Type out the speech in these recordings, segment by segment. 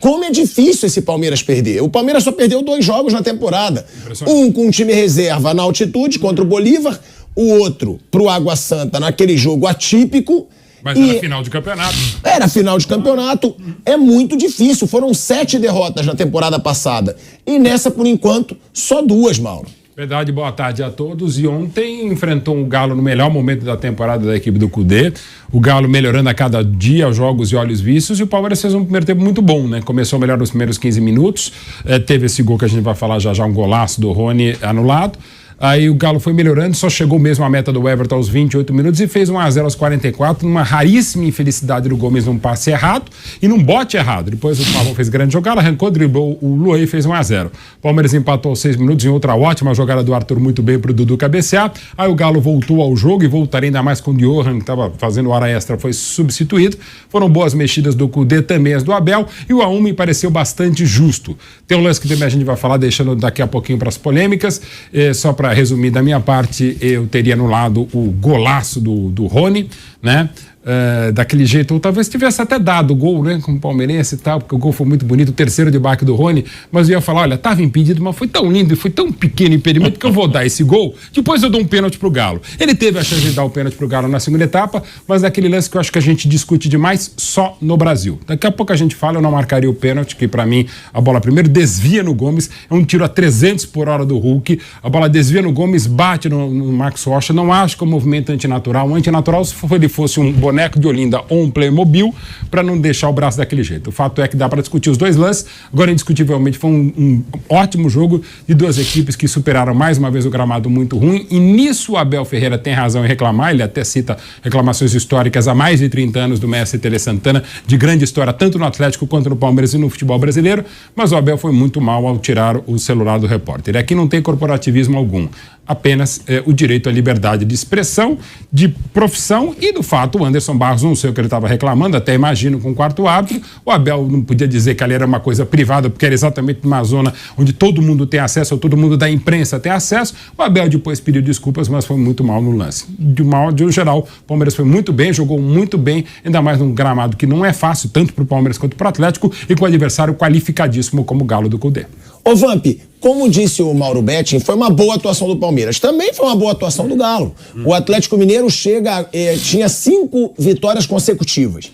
como é difícil esse Palmeiras perder. O Palmeiras só perdeu 2 jogos na temporada. Um com um time reserva na altitude contra o Bolívar, o outro pro Água Santa naquele jogo atípico. Mas era final de campeonato. Era final de campeonato. É muito difícil. Foram 7 derrotas na temporada passada. E nessa, por enquanto, só 2, Mauro. Verdade, boa tarde a todos. E ontem enfrentou o Galo no melhor momento da temporada da equipe do Cudê. O Galo melhorando a cada dia, os jogos e olhos vistos. E o Palmeiras fez um primeiro tempo muito bom, né? Começou melhor nos primeiros 15 minutos. Teve esse gol que a gente vai falar já, um golaço do Rony anulado. Aí o Galo foi melhorando, só chegou mesmo à meta do Everton aos 28 minutos e fez 1-0 aos 44, numa raríssima infelicidade do Gomes num passe errado e num bote errado. Depois o Pavão fez grande jogada, arrancou, driblou o Luan e fez 1-0. Palmeiras empatou aos 6 minutos em outra ótima jogada do Arthur muito bem pro Dudu cabecear. Aí o Galo voltou ao jogo e voltaria ainda mais quando o Johan, que estava fazendo hora extra, foi substituído. Foram boas mexidas do Cudê, também as do Abel, e o 1-1 me pareceu bastante justo. Tem um lance que também a gente vai falar, deixando daqui a pouquinho para as polêmicas, só para resumir da minha parte, eu teria anulado o golaço do Rony, né? Daquele jeito, ou talvez tivesse até dado o gol, né, como palmeirense e tal, porque o gol foi muito bonito, o terceiro de baque do Rony, mas eu ia falar, olha, estava impedido, mas foi tão lindo e foi tão pequeno impedimento que eu vou dar esse gol, depois eu dou um pênalti pro Galo. Ele teve a chance de dar o pênalti pro Galo na segunda etapa, mas naquele lance que eu acho que a gente discute demais só no Brasil. Daqui a pouco a gente fala, eu não marcaria o pênalti, que pra mim a bola primeiro desvia no Gomes, é um tiro a 300 por hora do Hulk, a bola desvia no Gomes, bate no Max Rocha, não acho que é um movimento antinatural, se ele fosse um boneco de Olinda ou um Playmobil, para não deixar o braço daquele jeito. O fato é que dá para discutir os dois lances. Agora, indiscutivelmente, foi um ótimo jogo de duas equipes que superaram mais uma vez o gramado muito ruim, e nisso o Abel Ferreira tem razão em reclamar. Ele até cita reclamações históricas há mais de 30 anos do mestre Tele Santana, de grande história tanto no Atlético quanto no Palmeiras e no futebol brasileiro, mas o Abel foi muito mal ao tirar o celular do repórter. Aqui não tem corporativismo algum, apenas o direito à liberdade de expressão, de profissão, e do fato, o Anderson Barros, não sei o que ele estava reclamando, até imagino com o quarto árbitro, o Abel não podia dizer que ali era uma coisa privada, porque era exatamente numa zona onde todo mundo tem acesso, ou todo mundo da imprensa tem acesso. O Abel depois pediu desculpas, mas foi muito mal no lance. De geral, o Palmeiras foi muito bem, jogou muito bem, ainda mais num gramado que não é fácil, tanto para o Palmeiras quanto para o Atlético, e com o adversário qualificadíssimo como o Galo do Cudê. Ô Vamp, como disse o Mauro Betting, foi uma boa atuação do Palmeiras. Também foi uma boa atuação do Galo. O Atlético Mineiro tinha 5 vitórias consecutivas.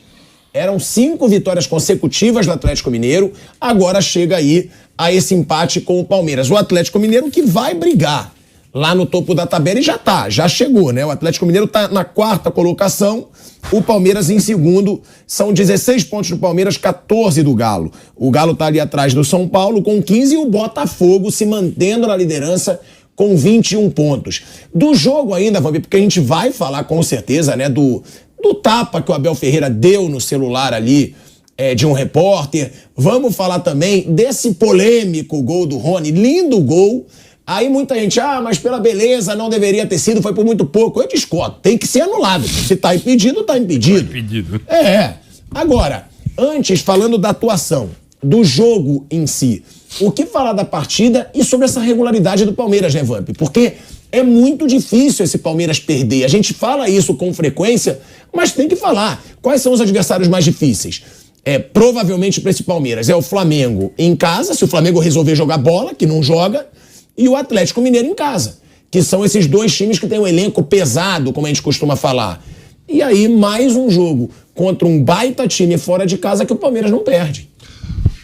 Eram 5 vitórias consecutivas do Atlético Mineiro. Agora chega aí a esse empate com o Palmeiras. O Atlético Mineiro que vai brigar lá no topo da tabela e já chegou, né? O Atlético Mineiro tá na 4ª colocação, o Palmeiras em segundo, são 16 pontos do Palmeiras, 14 do Galo. O Galo tá ali atrás do São Paulo com 15 e o Botafogo se mantendo na liderança com 21 pontos. Do jogo ainda, porque a gente vai falar com certeza, né, do tapa que o Abel Ferreira deu no celular ali, de um repórter. Vamos falar também desse polêmico gol do Rony, lindo gol. Aí muita gente, mas pela beleza não deveria ter sido, foi por muito pouco. Eu discordo, tem que ser anulado. Se tá impedido, tá impedido. Tá impedido. Agora, antes, falando da atuação, do jogo em si, o que falar da partida e sobre essa regularidade do Palmeiras, né, Vamp? Porque é muito difícil esse Palmeiras perder. A gente fala isso com frequência, mas tem que falar. Quais são os adversários mais difíceis? Provavelmente para esse Palmeiras é o Flamengo em casa, se o Flamengo resolver jogar bola, que não joga, e o Atlético Mineiro em casa, que são esses dois times que têm um elenco pesado, como a gente costuma falar. E aí, mais um jogo contra um baita time fora de casa que o Palmeiras não perde.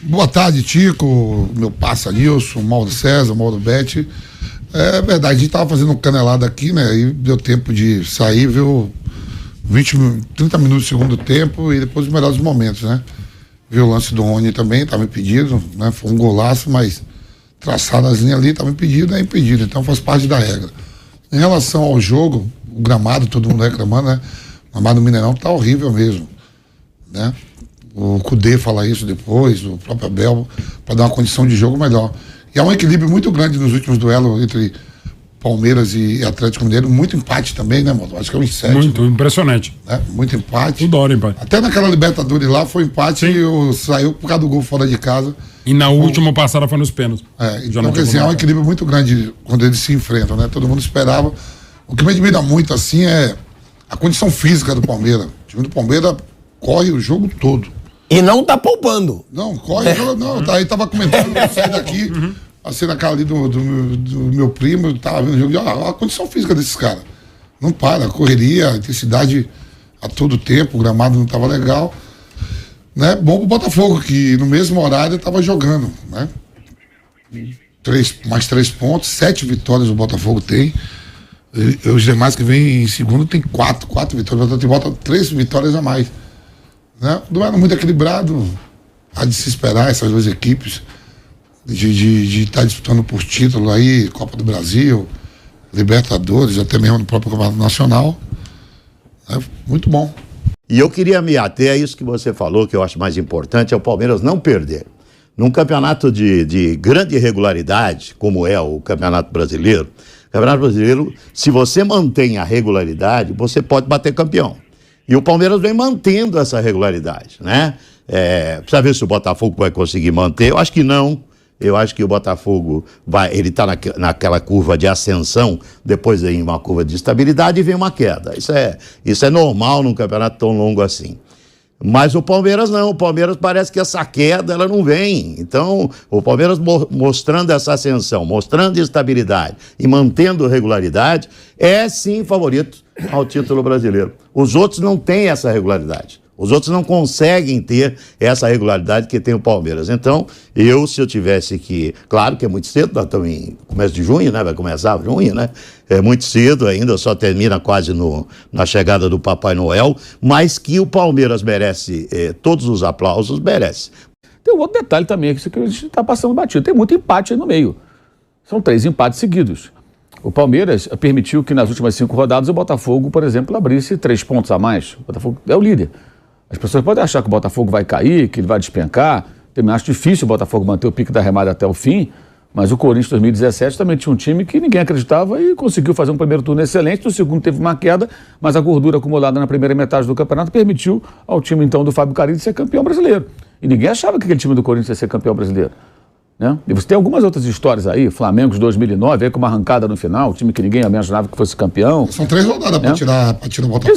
Boa tarde, Tico, meu parça Nilson, Mauro César, Mauro Betti. É verdade, a gente tava fazendo um canelado aqui, né, e deu tempo de sair, viu, 30 minutos do segundo tempo e depois os melhores momentos, né. Viu o lance do Rony também, estava impedido, né, foi um golaço, mas traçado as linhas ali, estava impedido, é impedido, então faz parte da regra. Em relação ao jogo, o gramado, todo mundo reclamando, né? O gramado do Mineirão tá horrível mesmo, né? O Cudê fala isso depois, o próprio Abel, para dar uma condição de jogo melhor. E há um equilíbrio muito grande nos últimos duelos entre Palmeiras e Atlético Mineiro, muito empate também, né, mano? Acho que é um 7. Muito, impressionante. Né? Muito empate. Toda hora empate. Até naquela Libertadores lá foi empate e saiu por causa do gol fora de casa. E na última passada foi nos pênaltis. Então, quer dizer, há um equilíbrio muito grande quando eles se enfrentam, né? Todo mundo esperava. O que me admira muito, assim, é a condição física do Palmeiras. O time do Palmeiras corre o jogo todo. E não tá poupando. Não, corre, não. Aí tava comentando, eu saí daqui, a cena ali do meu primo, tava vendo o jogo, olha a condição física desses caras. Não para, correria, intensidade a todo tempo, o gramado não tava legal. Né? Bom pro Botafogo, que no mesmo horário tava jogando, né? Mais 3 pontos, 7 vitórias o Botafogo tem. E os demais que vêm em segundo tem 4 vitórias. O Botafogo bota 3 vitórias a mais. Né? Não era muito equilibrado. Há de se esperar essas duas equipes de estar disputando por título aí, Copa do Brasil, Libertadores, até mesmo no próprio Campeonato Nacional. É muito bom. E eu queria me ater a isso que você falou, que eu acho mais importante, é o Palmeiras não perder. Num campeonato de grande regularidade, como é o Campeonato Brasileiro, se você mantém a regularidade, você pode bater campeão. E o Palmeiras vem mantendo essa regularidade, né? Precisa ver se o Botafogo vai conseguir manter. Eu acho que não. Eu acho que o Botafogo ele está naquela curva de ascensão, depois vem uma curva de estabilidade e vem uma queda. Isso é normal num campeonato tão longo assim. Mas o Palmeiras não, o Palmeiras parece que essa queda ela não vem. Então, o Palmeiras mostrando essa ascensão, mostrando estabilidade e mantendo regularidade, é sim favorito ao título brasileiro. Os outros não têm essa regularidade. Os outros não conseguem ter essa regularidade que tem o Palmeiras. Então, se eu tivesse que... Claro que é muito cedo, nós estamos em começo de junho, né? Vai começar junho, né? É muito cedo ainda, só termina quase na chegada do Papai Noel, mas que o Palmeiras merece todos os aplausos, merece. Tem um outro detalhe também, que a gente está passando batido. Tem muito empate aí no meio. São 3 empates seguidos. O Palmeiras permitiu que nas últimas 5 rodadas o Botafogo, por exemplo, abrisse 3 pontos a mais. O Botafogo é o líder. As pessoas podem achar que o Botafogo vai cair, que ele vai despencar. Também acho difícil o Botafogo manter o pique da remada até o fim, mas o Corinthians 2017 também tinha um time que ninguém acreditava e conseguiu fazer um primeiro turno excelente, no segundo teve uma queda, mas a gordura acumulada na primeira metade do campeonato permitiu ao time então do Fábio Carille ser campeão brasileiro. E ninguém achava que aquele time do Corinthians ia ser campeão brasileiro. Né? E você tem algumas outras histórias aí, Flamengo de 2009, aí com uma arrancada no final, time que ninguém imaginava que fosse campeão. São 3 rodadas para tirar o Botafogo.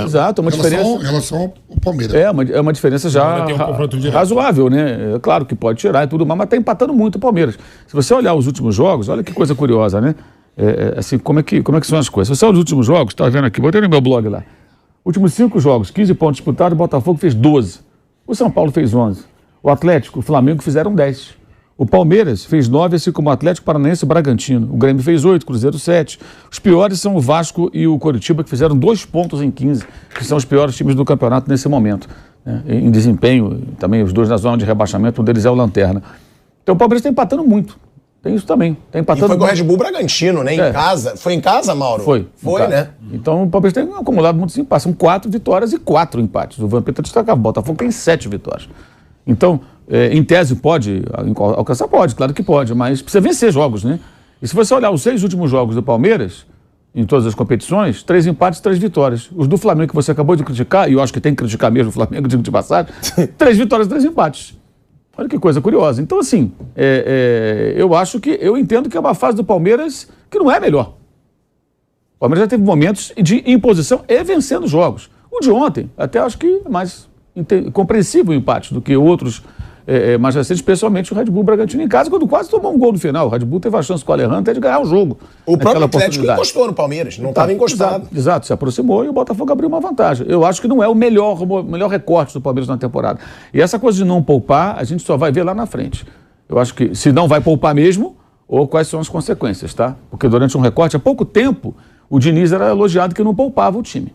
Exato. Uma diferença. Em relação ao Palmeiras. É uma diferença já razoável, né? É claro que pode tirar e tudo mais, mas está empatando muito o Palmeiras. Se você olhar os últimos jogos, olha que coisa curiosa, né? Assim, como é que são as coisas? Se você olhar os últimos jogos, está vendo aqui, botei no meu blog lá. Últimos 5 jogos, 15 pontos disputados, o Botafogo fez 12. O São Paulo fez 11. O Atlético, o Flamengo fizeram 10. O Palmeiras fez 9, assim como o Atlético Paranaense e o Bragantino. O Grêmio fez 8, Cruzeiro 7. Os piores são o Vasco e o Coritiba, que fizeram 2 pontos em 15, que são os piores times do campeonato nesse momento. Né? Em desempenho, também os 2 na zona de rebaixamento, um deles é o Lanterna. Então o Palmeiras está empatando muito. Tem isso também. Está empatando. E foi com o Red Bull Bragantino, né? Em casa. Foi em casa, Mauro? Foi, né? Então o Palmeiras tem acumulado muitos empates. São 4 vitórias e 4 empates. O Vampeta destacava. O Botafogo tem 7 vitórias. Então, em tese, pode alcançar? Pode, claro que pode, mas precisa vencer jogos, né? E se você olhar os 6 últimos jogos do Palmeiras, em todas as competições, 3 empates, 3 vitórias. Os do Flamengo que você acabou de criticar, e eu acho que tem que criticar mesmo o Flamengo, digo de passagem, 3 vitórias, 3 empates. Olha que coisa curiosa. Então, assim, eu entendo que é uma fase do Palmeiras que não é melhor. O Palmeiras já teve momentos de imposição e vencendo jogos. O de ontem, até acho que é mais compreensível o empate do que outros mais recentes, especialmente o Red Bull Bragantino em casa, quando quase tomou um gol no final. O Red Bull teve a chance com o Alejandro até de ganhar o jogo. O próprio Atlético encostou no Palmeiras, não estava encostado. Exato, se aproximou e o Botafogo abriu uma vantagem. Eu acho que não é o melhor recorte do Palmeiras na temporada. E essa coisa de não poupar, a gente só vai ver lá na frente. Eu acho que se não vai poupar mesmo, ou quais são as consequências, tá? Porque durante um recorte, há pouco tempo, o Diniz era elogiado que não poupava o time.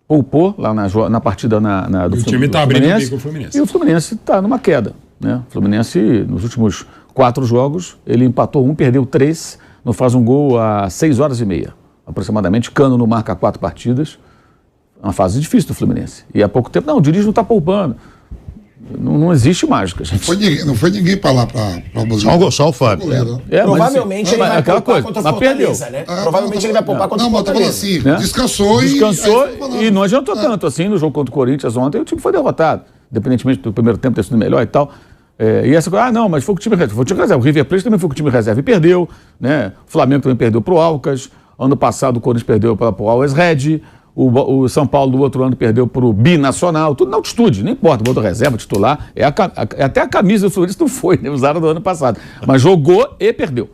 Poupou lá na partida do o time está abrindo o bico com o Fluminense. E o Fluminense está numa queda. Né? O Fluminense, nos últimos 4 jogos, ele empatou 1, perdeu 3, não faz um gol há 6 horas e meia. Aproximadamente, Cano não marca 4 partidas. Uma fase difícil do Fluminense. E há pouco tempo, não, o Diniz não está poupando. Não existe mágica, gente. Não foi ninguém para lá para buscar. Só o Fábio. Provavelmente ele vai poupar contra o Fortaleza, né? Provavelmente ele vai poupar contra o Fortaleza. Assim, né? Descansou e não adiantou tanto assim no jogo contra o Corinthians ontem. O time foi derrotado, independentemente do primeiro tempo ter sido melhor e tal. E essa coisa, não, mas foi o time reserva. Foi o time reserva. O River Plate também foi o time reserva e perdeu, né? O Flamengo também perdeu para o Alcas. Ano passado o Corinthians perdeu para o Always Red. O São Paulo do outro ano perdeu para o Binacional, tudo na altitude, não importa, botou reserva, titular, até a camisa do Fluminense não foi, né, usaram do ano passado, mas jogou e perdeu,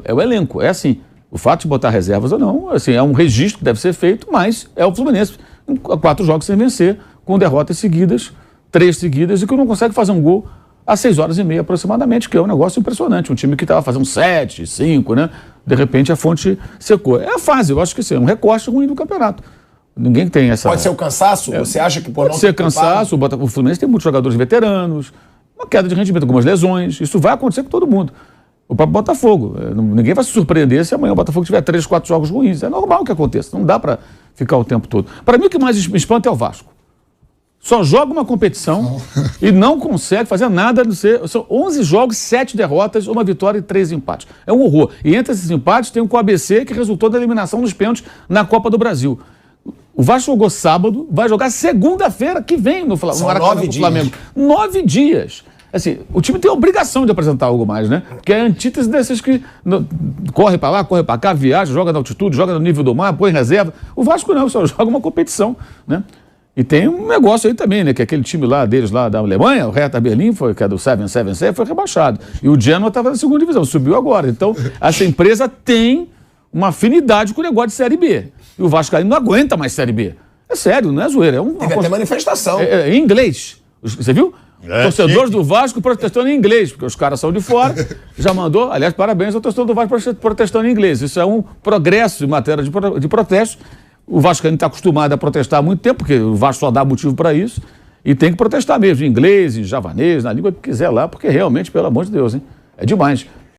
é o elenco, é assim, o fato de botar reservas ou não, assim, é um registro que deve ser feito, mas é o Fluminense, 4 jogos sem vencer, com derrotas seguidas, 3 seguidas, e que não consegue fazer um gol às 6h30 aproximadamente, que é um negócio impressionante, um time que estava fazendo 7, 5, né, de repente a fonte secou. É a fase, eu acho que sim, é um recorte ruim do campeonato. Ninguém tem essa... Pode ser o cansaço? Você acha que por não... Pode ser cansaço, o Fluminense tem muitos jogadores veteranos, uma queda de rendimento, algumas lesões, isso vai acontecer com todo mundo. O próprio Botafogo, ninguém vai se surpreender se amanhã o Botafogo tiver 3, 4 jogos ruins, é normal que aconteça, não dá para ficar o tempo todo. Para mim o que mais me espanta é o Vasco. Só joga uma competição e não consegue fazer nada. São 11 jogos, 7 derrotas, 1 vitória e 3 empates. É um horror. E entre esses empates tem o ABC, que resultou da eliminação dos pênaltis na Copa do Brasil. O Vasco jogou sábado, vai jogar segunda-feira que vem no Maracanã com o Flamengo. 9 dias. Assim, o time tem a obrigação de apresentar algo mais, né? Que é a antítese desses que corre para lá, corre para cá, viaja, joga na altitude, joga no nível do mar, põe reserva. O Vasco não, só joga uma competição, né? E tem um negócio aí também, né? Que aquele time lá deles, lá da Alemanha, o Hertha Berlim, que é do 777, foi rebaixado. E o Genoa estava na 2ª divisão, subiu agora. Então, essa empresa tem uma afinidade com o negócio de Série B. E o Vascaíno não aguenta mais Série B. É sério, não é zoeira. Teve até manifestação. Em inglês. Você viu? Torcedores do Vasco protestando em inglês, porque os caras são de fora. Já mandou, aliás, parabéns ao torcedor do Vasco protestando em inglês. Isso é um progresso em matéria de protesto. O Vasco ainda está acostumado a protestar há muito tempo, porque o Vasco só dá motivo para isso, e tem que protestar mesmo, em inglês, em javanês, na língua que quiser lá, porque realmente, pelo amor de Deus, hein? É demais.